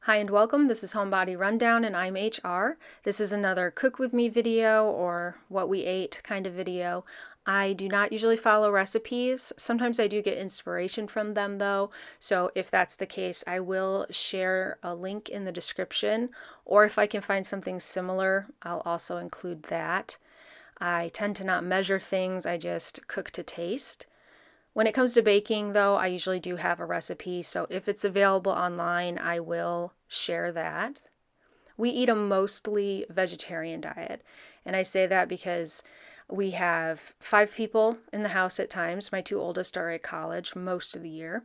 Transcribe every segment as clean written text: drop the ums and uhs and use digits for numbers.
Hi and welcome. This is Homebody Rundown and I'm HR. This is another cook with me video or what we ate kind of video. I do not usually follow recipes. Sometimes I do get inspiration from them though. So if that's the case, I will share a link in the description, or if I can find something similar, I'll also include that. I tend to not measure things, I just cook to taste. When it comes to baking, though, I usually do have a recipe, so if it's available online, I will share that. We eat a mostly vegetarian diet, and I say that because we have 5 people in the house at times. My 2 oldest are at college most of the year,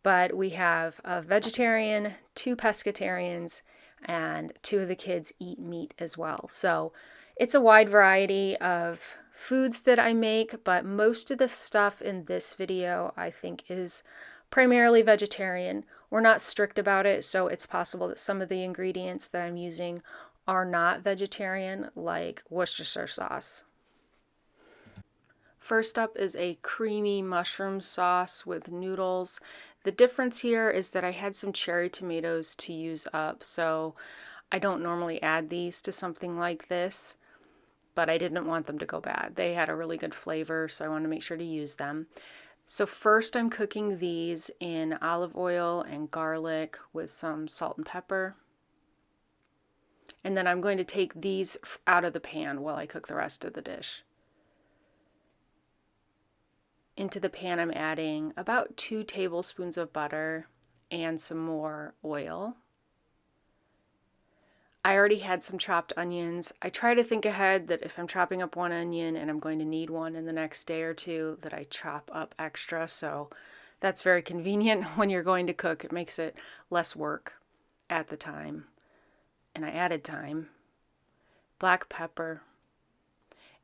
but we have a vegetarian, 2 pescatarians, and 2 of the kids eat meat as well. So it's a wide variety of foods that I make, but most of the stuff in this video I think is primarily vegetarian. We're not strict about it, so it's possible that some of the ingredients that I'm using are not vegetarian, like Worcestershire sauce. First up is a creamy mushroom sauce with noodles. The difference here is that I had some cherry tomatoes to use up, so I don't normally add these to something like this, but I didn't want them to go bad. They had a really good flavor, so I want to make sure to use them. So first I'm cooking these in olive oil and garlic with some salt and pepper. And then I'm going to take these out of the pan while I cook the rest of the dish. Into the pan I'm adding about 2 tablespoons of butter and some more oil. I already had some chopped onions. I try to think ahead that if I'm chopping up 1 onion and I'm going to need one in the next day or two, that I chop up extra, so that's very convenient when you're going to cook. It makes it less work at the time. And I added thyme, black pepper,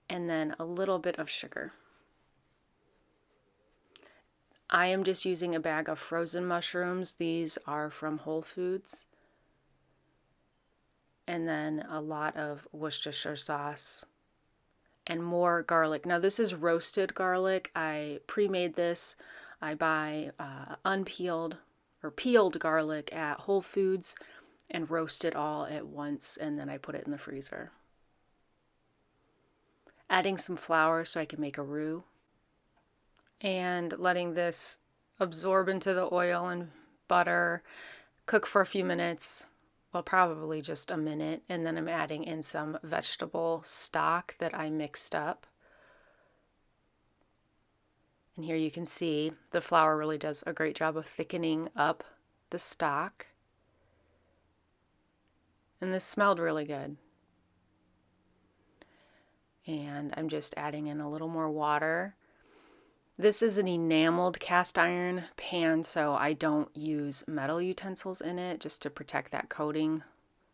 and then a little bit of sugar. I am just using a bag of frozen mushrooms. These are from Whole Foods. And then a lot of Worcestershire sauce and more garlic. Now this is roasted garlic. I pre-made this. I buy unpeeled or peeled garlic at Whole Foods and roast it all at once, and then I put it in the freezer. Adding some flour so I can make a roux, and letting this absorb into the oil and butter, cook for a few minutes. Well, probably just a minute, and then I'm adding in some vegetable stock that I mixed up. And here you can see the flour really does a great job of thickening up the stock. And this smelled really good. And I'm just adding in a little more water. This is an enameled cast iron pan, so I don't use metal utensils in it just to protect that coating,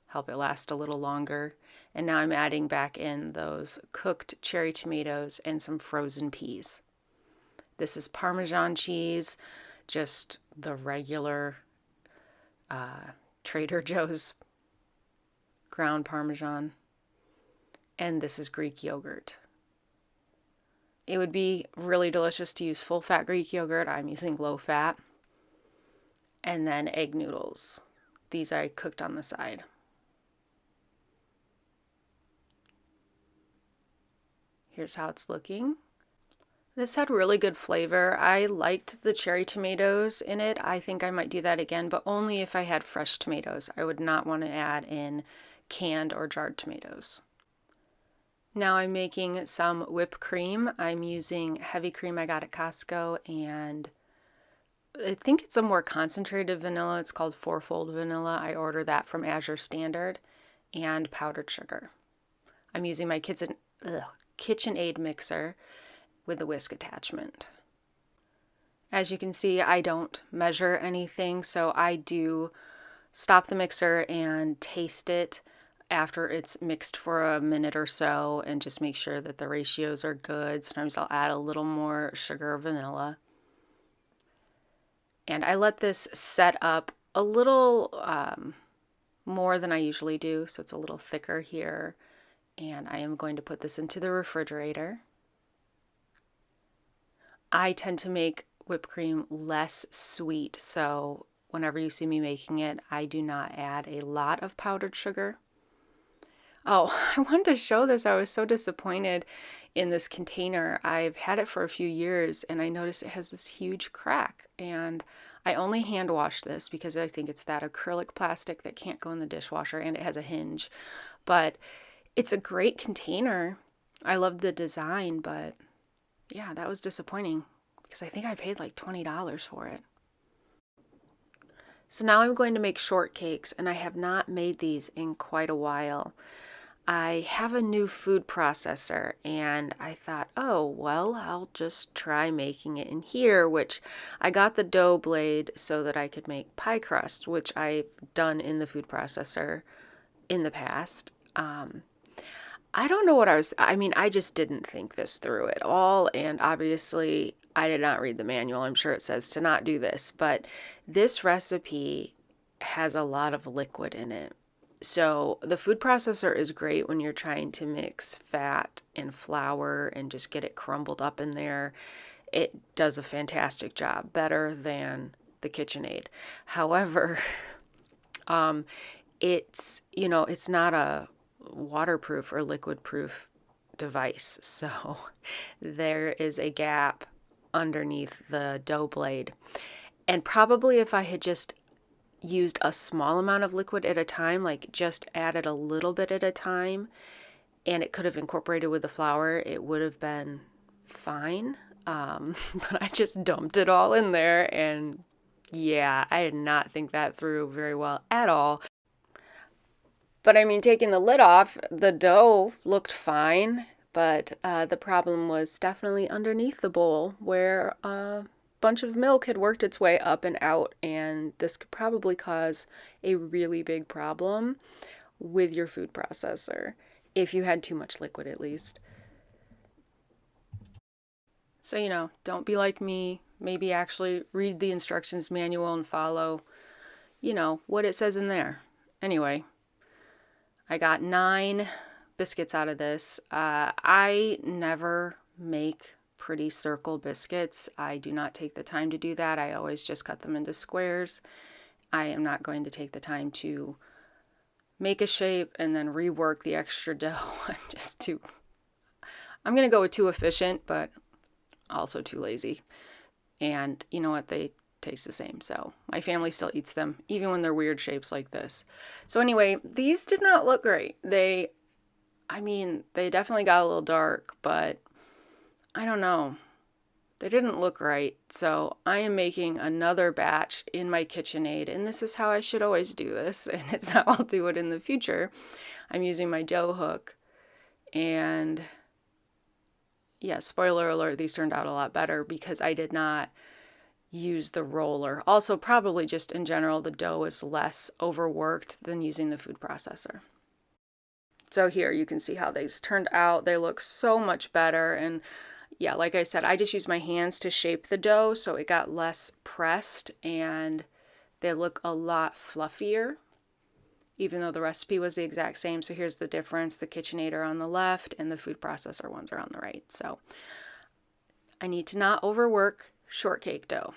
help it last a little longer. And now I'm adding back in those cooked cherry tomatoes and some frozen peas. This is Parmesan cheese, just the regular Trader Joe's ground Parmesan. And this is Greek yogurt. It would be really delicious to use full-fat Greek yogurt. I'm using low-fat. And then egg noodles. These I cooked on the side. Here's how it's looking. This had really good flavor. I liked the cherry tomatoes in it. I think I might do that again, but only if I had fresh tomatoes. I would not want to add in canned or jarred tomatoes. Now I'm making some whipped cream. I'm using heavy cream I got at Costco, and I think it's a more concentrated vanilla. It's called fourfold vanilla. I ordered that from Azure Standard, and powdered sugar. I'm using my KitchenAid mixer with the whisk attachment. As you can see, I don't measure anything, so I do stop the mixer and taste it after it's mixed for a minute or so and just make sure that the ratios are good. Sometimes I'll add a little more sugar or vanilla. And I let this set up a little more than I usually do, so it's a little thicker here. And I am going to put this into the refrigerator. I tend to make whipped cream less sweet, so whenever you see me making it, I do not add a lot of powdered sugar. Oh, I wanted to show this. I was so disappointed in this container. I've had it for a few years and I noticed it has this huge crack, and I only hand washed this because I think it's that acrylic plastic that can't go in the dishwasher, and it has a hinge. But it's a great container. I love the design, but yeah, that was disappointing because I think I paid like $20 for it. So now I'm going to make shortcakes, and I have not made these in quite a while. I have a new food processor, and I thought, oh, well, I'll just try making it in here, which I got the dough blade so that I could make pie crust, which I've done in the food processor in the past. I don't know what I just didn't think this through at all, and obviously I did not read the manual. I'm sure it says to not do this, but this recipe has a lot of liquid in it. So the food processor is great when you're trying to mix fat and flour and just get it crumbled up in there. It does a fantastic job, better than the KitchenAid. However, it's not a waterproof or liquid proof device. So there is a gap underneath the dough blade. And probably if I had just used a small amount of liquid at a time, like just added a little bit at a time, and it could have incorporated with the flour, it would have been fine. But I just dumped it all in there, and yeah, I did not think that through very well at all. But I mean, taking the lid off, the dough looked fine, but the problem was definitely underneath the bowl where bunch of milk had worked its way up and out, and this could probably cause a really big problem with your food processor if you had too much liquid, at least. So, don't be like me. Maybe actually read the instructions manual and follow, what it says in there. Anyway, I got 9 biscuits out of this. I never make pretty circle biscuits. I do not take the time to do that. I always just cut them into squares. I am not going to take the time to make a shape and then rework the extra dough. I'm going to go with too efficient, but also too lazy. And you know what? They taste the same. So my family still eats them, even when they're weird shapes like this. So anyway, these did not look great. They definitely got a little dark, but I don't know. They didn't look right. So I am making another batch in my KitchenAid, and this is how I should always do this, and it's how I'll do it in the future. I'm using my dough hook, and yeah, spoiler alert, these turned out a lot better because I did not use the roller. Also, probably just in general, the dough is less overworked than using the food processor. So here you can see how these turned out. They look so much better, and yeah, like I said, I just used my hands to shape the dough, so it got less pressed, and they look a lot fluffier, even though the recipe was the exact same. So here's the difference. The KitchenAid are on the left, and the food processor ones are on the right. So I need to not overwork shortcake dough.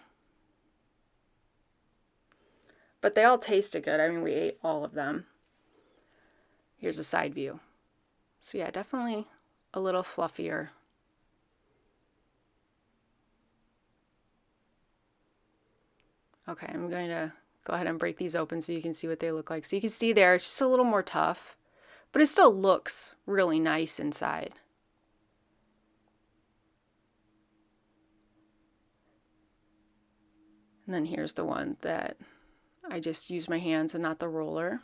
But they all tasted good. I mean, we ate all of them. Here's a side view. So yeah, definitely a little fluffier. Okay, I'm going to go ahead and break these open so you can see what they look like. So you can see there, it's just a little more tough, but it still looks really nice inside. And then here's the one that I just used my hands and not the roller.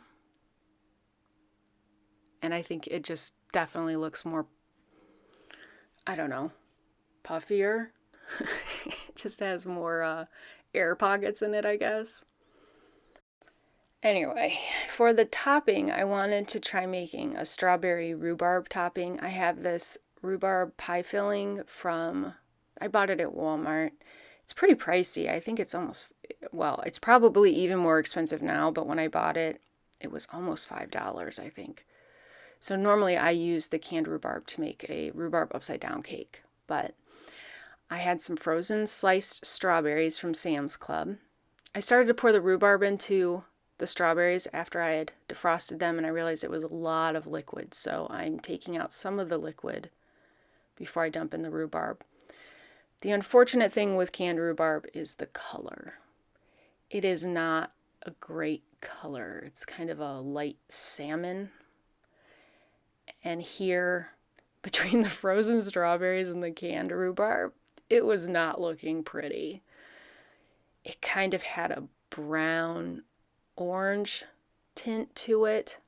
And I think it just definitely looks more, I don't know, puffier. It just has more air pockets in it, I guess. Anyway, for the topping, I wanted to try making a strawberry rhubarb topping. I have this rhubarb pie filling I bought it at Walmart. It's pretty pricey. I think it's it's probably even more expensive now, but when I bought it, it was almost $5, I think. So normally I use the canned rhubarb to make a rhubarb upside down cake, but I had some frozen sliced strawberries from Sam's Club, I started to pour the rhubarb into the strawberries after I had defrosted them, and I realized it was a lot of liquid, so I'm taking out some of the liquid before I dump in the rhubarb. The unfortunate thing with canned rhubarb is the color. It is not a great color. It's kind of a light salmon. And here, between the frozen strawberries and the canned rhubarb, it was not looking pretty. It kind of had a brown orange tint to it.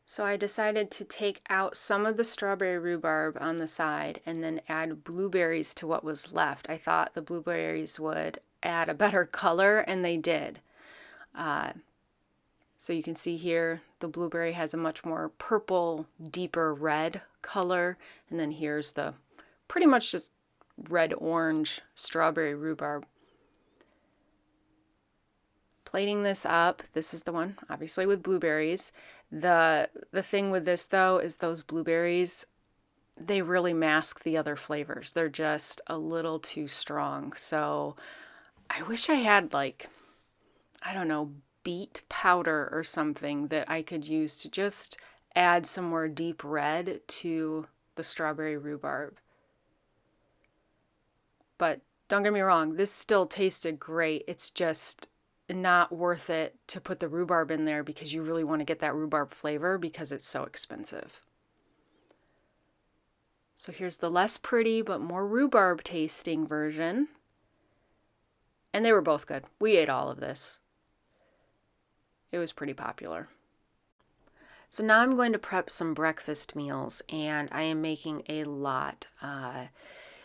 So I decided to take out some of the strawberry rhubarb on the side and then add blueberries to what was left. I thought the blueberries would add a better color, and they did. So you can see here the blueberry has a much more purple, deeper red color, and then here's the pretty much just red-orange strawberry rhubarb. Plating this up, this is the one, obviously with blueberries. The thing with this though is those blueberries, they really mask the other flavors. They're just a little too strong. So I wish I had like, I don't know, beet powder or something that I could use to just add some more deep red to the strawberry rhubarb. But don't get me wrong, this still tasted great. It's just not worth it to put the rhubarb in there because you really want to get that rhubarb flavor because it's so expensive. So here's the less pretty but more rhubarb tasting version. And they were both good. We ate all of this. It was pretty popular. So now I'm going to prep some breakfast meals, and I am making a lot.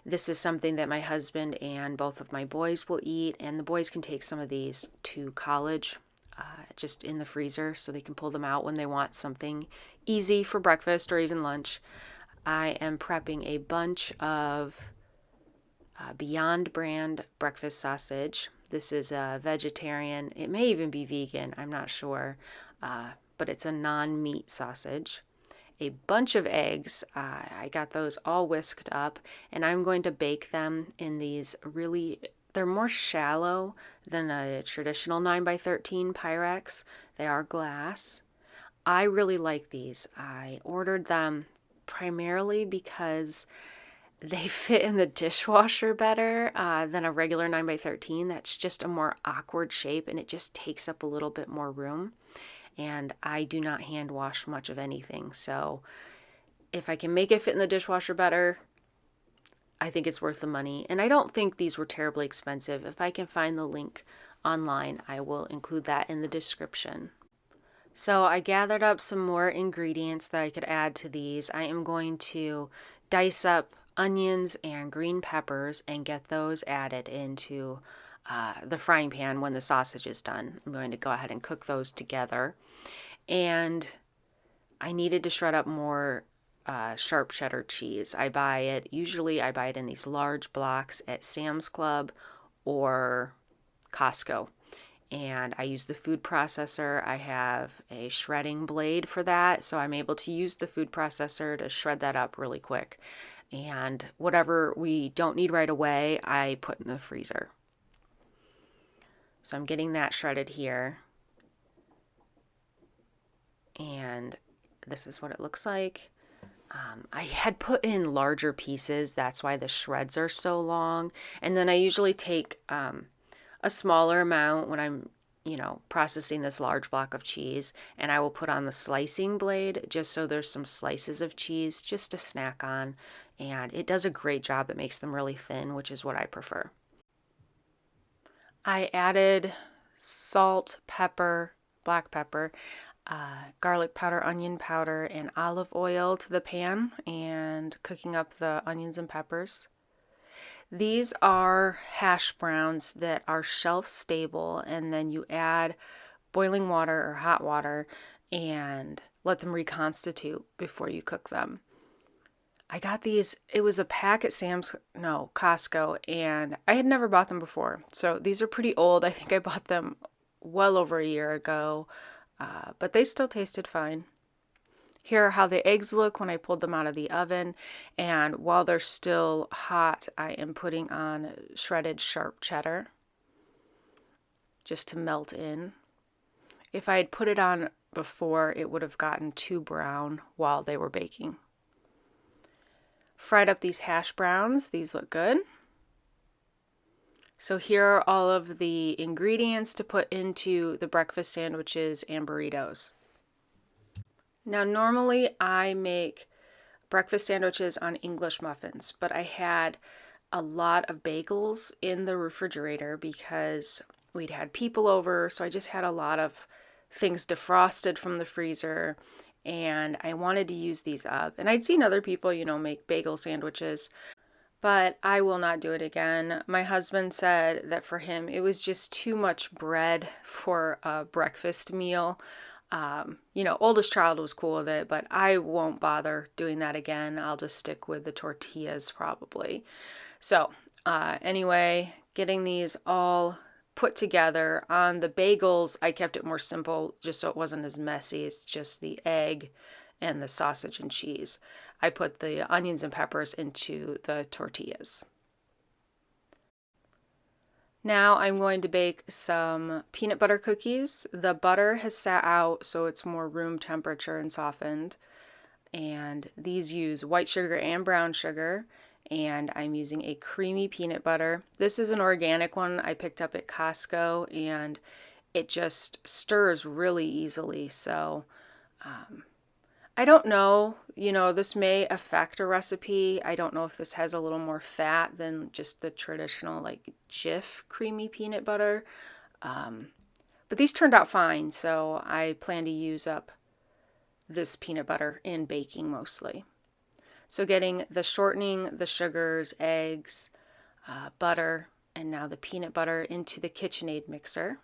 This is something that my husband and both of my boys will eat, and the boys can take some of these to college just in the freezer so they can pull them out when they want something easy for breakfast or even lunch. I am prepping a bunch of Beyond brand breakfast sausage. This is a vegetarian. It may even be vegan, I'm not sure, but it's a non-meat sausage. A bunch of eggs. I got those all whisked up, and I'm going to bake them in these they're more shallow than a traditional 9x13 PYREX. They are glass. I really like these. I ordered them primarily because they fit in the dishwasher better than a regular 9x13. That's just a more awkward shape, and it just takes up a little bit more room. And I do not hand wash much of anything. So if I can make it fit in the dishwasher better, I think it's worth the money. And I don't think these were terribly expensive. If I can find the link online, I will include that in the description. So I gathered up some more ingredients that I could add to these. I am going to dice up onions and green peppers and get those added into the frying pan when the sausage is done. I'm going to go ahead and cook those together. And I needed to shred up more sharp cheddar cheese. Usually I buy it in these large blocks at Sam's Club or Costco. And I use the food processor. I have a shredding blade for that, so I'm able to use the food processor to shred that up really quick. And whatever we don't need right away, I put in the freezer. So I'm getting that shredded here. And this is what it looks like. I had put in larger pieces. That's why the shreds are so long. And then I usually take a smaller amount when I'm, processing this large block of cheese. And I will put on the slicing blade just so there's some slices of cheese just to snack on. And it does a great job. It makes them really thin, which is what I prefer. I added salt, pepper, black pepper, garlic powder, onion powder, and olive oil to the pan and cooking up the onions and peppers. These are hash browns that are shelf stable, and then you add boiling water or hot water and let them reconstitute before you cook them. I got these, it was a pack at Costco, and I had never bought them before. So these are pretty old. I think I bought them well over a year ago, but they still tasted fine. Here are how the eggs look when I pulled them out of the oven, and while they're still hot, I am putting on shredded sharp cheddar. just to melt in. If I had put it on before, it would have gotten too brown while they were baking. Fried up these hash browns. These look good. So here are all of the ingredients to put into the breakfast sandwiches and burritos. Now normally I make breakfast sandwiches on English muffins, but I had a lot of bagels in the refrigerator because we'd had people over, so I just had a lot of things defrosted from the freezer, and I wanted to use these up. And I'd seen other people, make bagel sandwiches, but I will not do it again. My husband said that for him, it was just too much bread for a breakfast meal. Oldest child was cool with it, but I won't bother doing that again. I'll just stick with the tortillas probably. So anyway, getting these all put together. On the bagels, I kept it more simple just so it wasn't as messy. It's just the egg and the sausage and cheese. I put the onions and peppers into the tortillas. Now I'm going to bake some peanut butter cookies. The butter has sat out so it's more room temperature and softened. And these use white sugar and brown sugar. And I'm using a creamy peanut butter. This is an organic one I picked up at Costco, and it just stirs really easily. So I don't know, this may affect a recipe. I don't know if this has a little more fat than just the traditional Jif creamy peanut butter. But these turned out fine, so I plan to use up this peanut butter in baking mostly. So getting the shortening, the sugars, eggs, butter, and now the peanut butter into the KitchenAid mixer.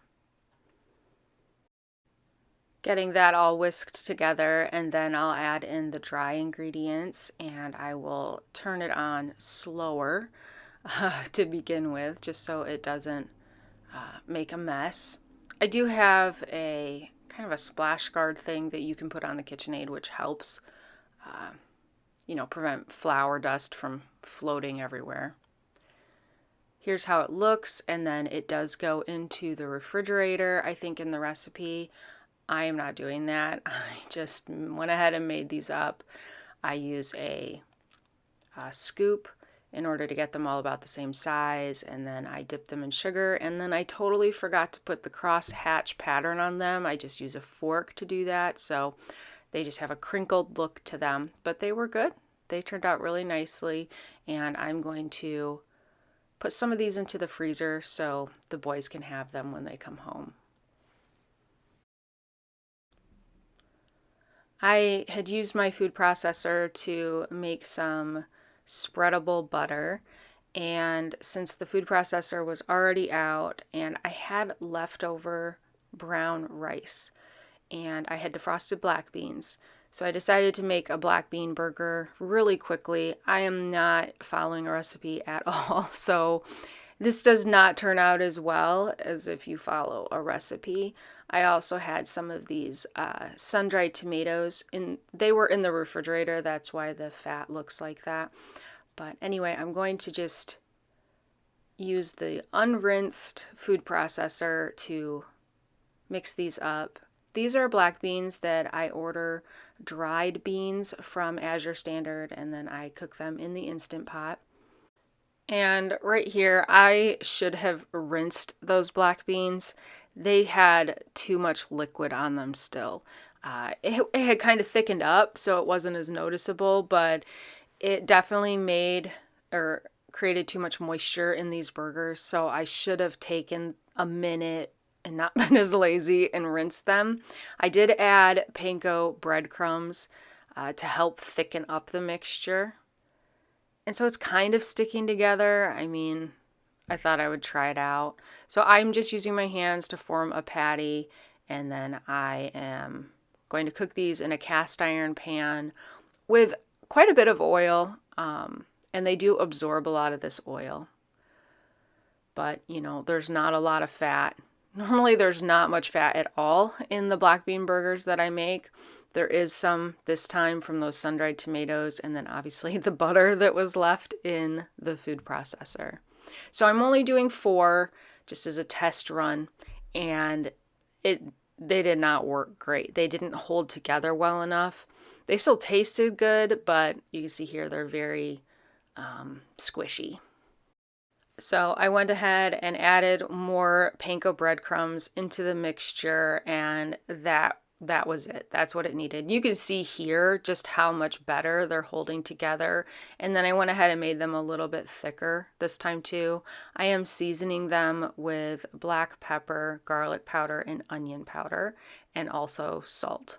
Getting that all whisked together, and then I'll add in the dry ingredients, and I will turn it on slower to begin with, just so it doesn't make a mess. I do have a kind of a splash guard thing that you can put on the KitchenAid, which helps prevent flour dust from floating everywhere. Here's how it looks, and then it does go into the refrigerator, I think, in the recipe. I am not doing that. I just went ahead and made these up. I use a scoop in order to get them all about the same size, and then I dip them in sugar, and then I totally forgot to put the cross hatch pattern on them. I just use a fork to do that, so they just have a crinkled look to them, but they were good. They turned out really nicely, and I'm going to put some of these into the freezer so the boys can have them when they come home. I had used my food processor to make some spreadable butter, and since the food processor was already out and I had leftover brown rice and I had defrosted black beans, so I decided to make a black bean burger really quickly. I am not following a recipe at all, so this does not turn out as well as if you follow a recipe. I also had some of these sun-dried tomatoes, and they were in the refrigerator. That's why the fat looks like that. But anyway, I'm going to just use the unrinsed food processor to mix these up. These are black beans that I order dried beans from Azure Standard, and then I cook them in the Instant Pot. And right here, I should have rinsed those black beans. They had too much liquid on them still. It had kind of thickened up, so it wasn't as noticeable, but it definitely made or created too much moisture in these burgers, so I should have taken a minute and not been as lazy and rinsed them. I did add panko breadcrumbs to help thicken up the mixture. And so it's kind of sticking together. I mean, I thought I would try it out. So I'm just using my hands to form a patty, and then I am going to cook these in a cast iron pan with quite a bit of oil, and they do absorb a lot of this oil. But, there's not a lot of fat. Normally there's not much fat at all in the black bean burgers that I make. There is some this time from those sun-dried tomatoes, and then obviously the butter that was left in the food processor. So I'm only doing 4 just as a test run, and they did not work great. They didn't hold together well enough. They still tasted good, but you can see here they're very squishy. So I went ahead and added more panko breadcrumbs into the mixture, and that was it. That's what it needed. You can see here just how much better they're holding together. And then I went ahead and made them a little bit thicker this time too. I am seasoning them with black pepper, garlic powder, and onion powder, and also salt.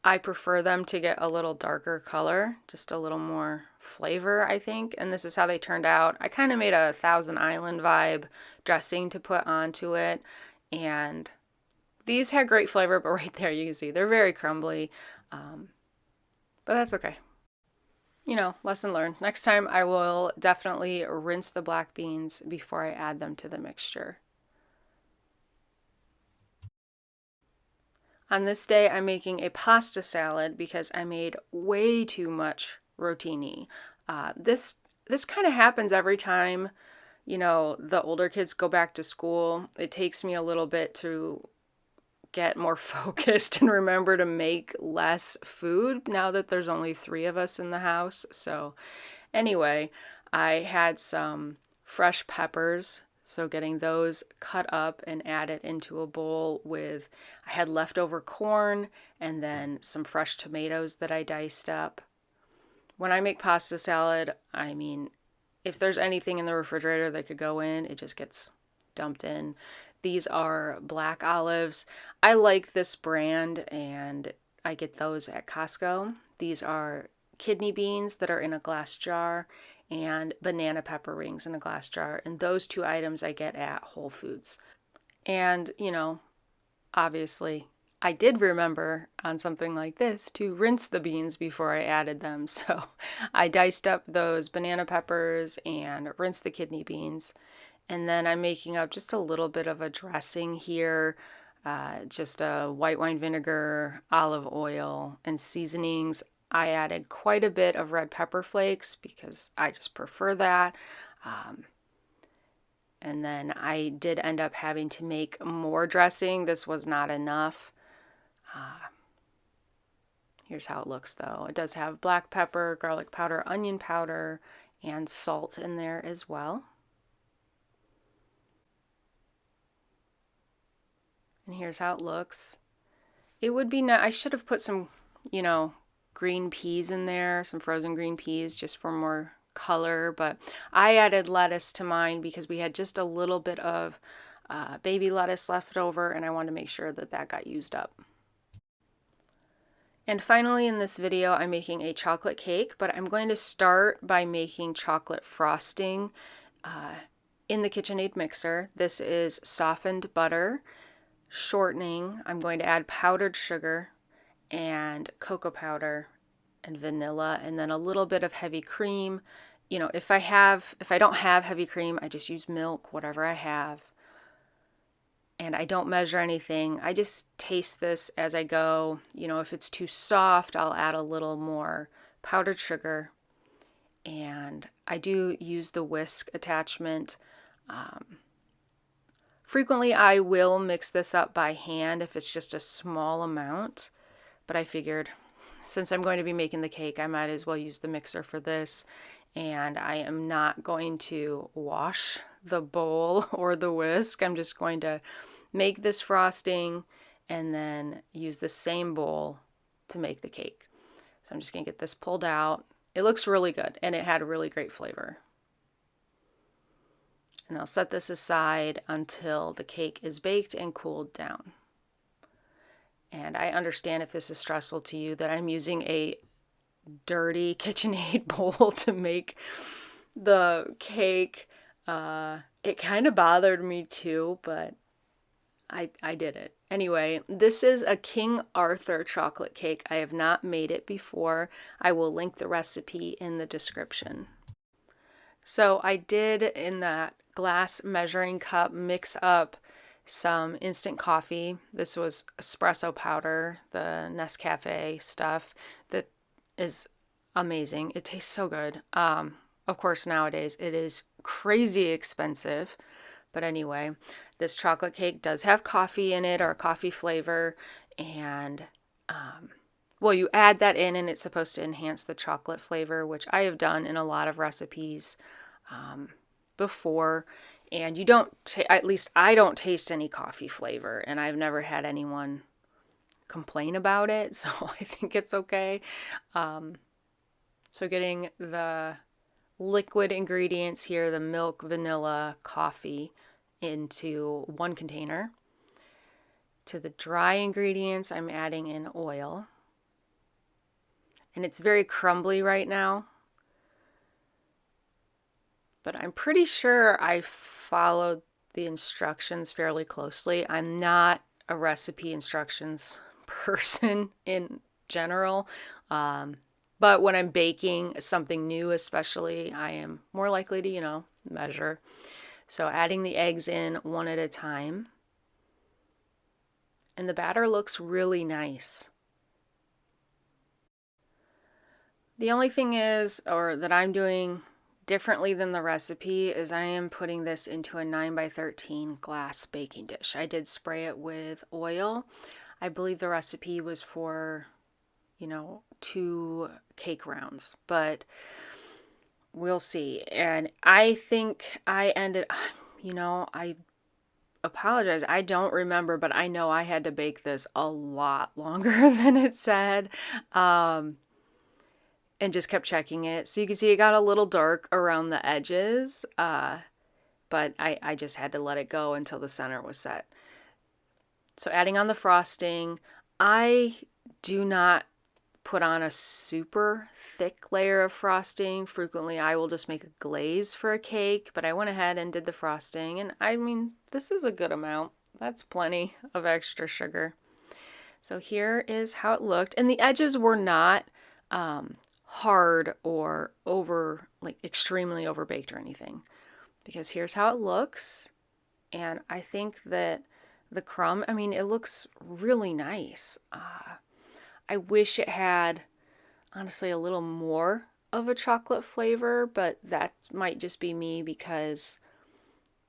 I prefer them to get a little darker color, just a little more flavor, I think. And this is how they turned out. I kind of made a Thousand Island vibe dressing to put onto it. And these had great flavor, but right there you can see they're very crumbly. But that's okay. You know, lesson learned. Next time I will definitely rinse the black beans before I add them to the mixture. On this day, I'm making a pasta salad because I made way too much rotini. This kind of happens every time, you know, the older kids go back to school. It takes me a little bit to get more focused and remember to make less food now that there's only 3 of us in the house. So anyway, I had some fresh peppers. So getting those cut up and added into a bowl with, I had leftover corn and then some fresh tomatoes that I diced up. When I make pasta salad, I mean, if there's anything in the refrigerator that could go in, it just gets dumped in. These are black olives. I like this brand and I get those at Costco. These are kidney beans that are in a glass jar and banana pepper rings in a glass jar. And those 2 items I get at Whole Foods. And, you know, obviously, I did remember on something like this to rinse the beans before I added them. So I diced up those banana peppers and rinsed the kidney beans. And then I'm making up just a little bit of a dressing here. Just a white wine vinegar, olive oil, and seasonings. I added quite a bit of red pepper flakes because I just prefer that. And then I did end up having to make more dressing. This was not enough. Here's how it looks though. It does have black pepper, garlic powder, onion powder, and salt in there as well. And here's how it looks. It would be nice. I should have put some, you know, green peas in there, some frozen green peas just for more color, but I added lettuce to mine because we had just a little bit of baby lettuce left over and I wanted to make sure that that got used up. And finally in this video I'm making a chocolate cake, but I'm going to start by making chocolate frosting in the KitchenAid mixer. This is softened butter, shortening. I'm going to add powdered sugar and cocoa powder and vanilla, and then a little bit of heavy cream. You know, if I don't have heavy cream, I just use milk, whatever I have. And I don't measure anything. I just taste this as I go. You know, if it's too soft, I'll add a little more powdered sugar. And I do use the whisk attachment. Frequently, I will mix this up by hand if it's just a small amount. But I figured since I'm going to be making the cake, I might as well use the mixer for this. And I am not going to wash the bowl or the whisk. I'm just going to make this frosting and then use the same bowl to make the cake. So I'm just going to get this pulled out. It looks really good and it had a really great flavor. And I'll set this aside until the cake is baked and cooled down. And I understand if this is stressful to you that I'm using a dirty KitchenAid bowl to make the cake. It kind of bothered me too, but I did it. Anyway, this is a King Arthur chocolate cake. I have not made it before. I will link the recipe in the description. So I did, in that glass measuring cup, mix up some instant coffee. This was espresso powder, the Nescafe stuff that is amazing. It tastes so good. Of course, nowadays it is crazy expensive, But anyway, this chocolate cake does have coffee in it, or a coffee flavor, and well, you add that in and it's supposed to enhance the chocolate flavor, which I have done in a lot of recipes before. And you don't, at least I don't taste any coffee flavor, and I've never had anyone complain about it, so I think it's okay. So getting the liquid ingredients here, the milk, vanilla, coffee, into one container. To the dry ingredients, I'm adding in oil. And it's very crumbly right now, but I'm pretty sure I followed the instructions fairly closely. I'm not a recipe instructions person in general, but when I'm baking something new especially, I am more likely to, measure. So adding the eggs in one at a time. And the batter looks really nice. The only thing is, or that I'm doing differently than the recipe, is I am putting this into a 9x13 glass baking dish. I did spray it with oil. I believe the recipe was for, 2 cake rounds, but we'll see. And I think I ended, I apologize. I don't remember, but I know I had to bake this a lot longer than it said. And just kept checking it. So you can see it got a little dark around the edges, but I just had to let it go until the center was set. So adding on the frosting, I do not put on a super thick layer of frosting. Frequently I will just make a glaze for a cake, but I went ahead and did the frosting, and I mean, this is a good amount. That's plenty of extra sugar. So here is how it looked, and the edges were not hard or extremely over baked or anything, because here's how it looks. And I think that the crumb, it looks really nice. I wish it had, honestly, a little more of a chocolate flavor, but that might just be me because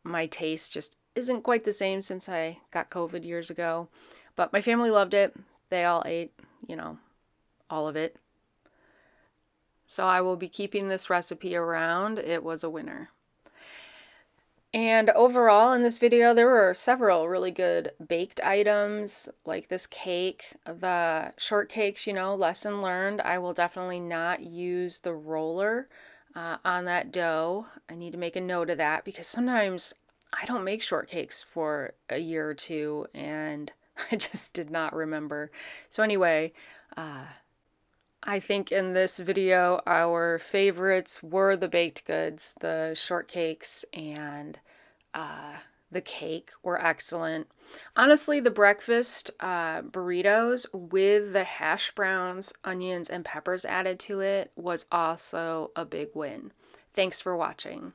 my taste just isn't quite the same since I got COVID years ago. But my family loved it. They all ate, all of it. So I will be keeping this recipe around. It was a winner. And overall in this video, there were several really good baked items, like this cake, the shortcakes, lesson learned. I will definitely not use the roller on that dough. I need to make a note of that, because sometimes I don't make shortcakes for a year or two and I just did not remember. So anyway, I think in this video, our favorites were the baked goods. The shortcakes and the cake were excellent. Honestly, the breakfast burritos with the hash browns, onions, and peppers added to it was also a big win. Thanks for watching.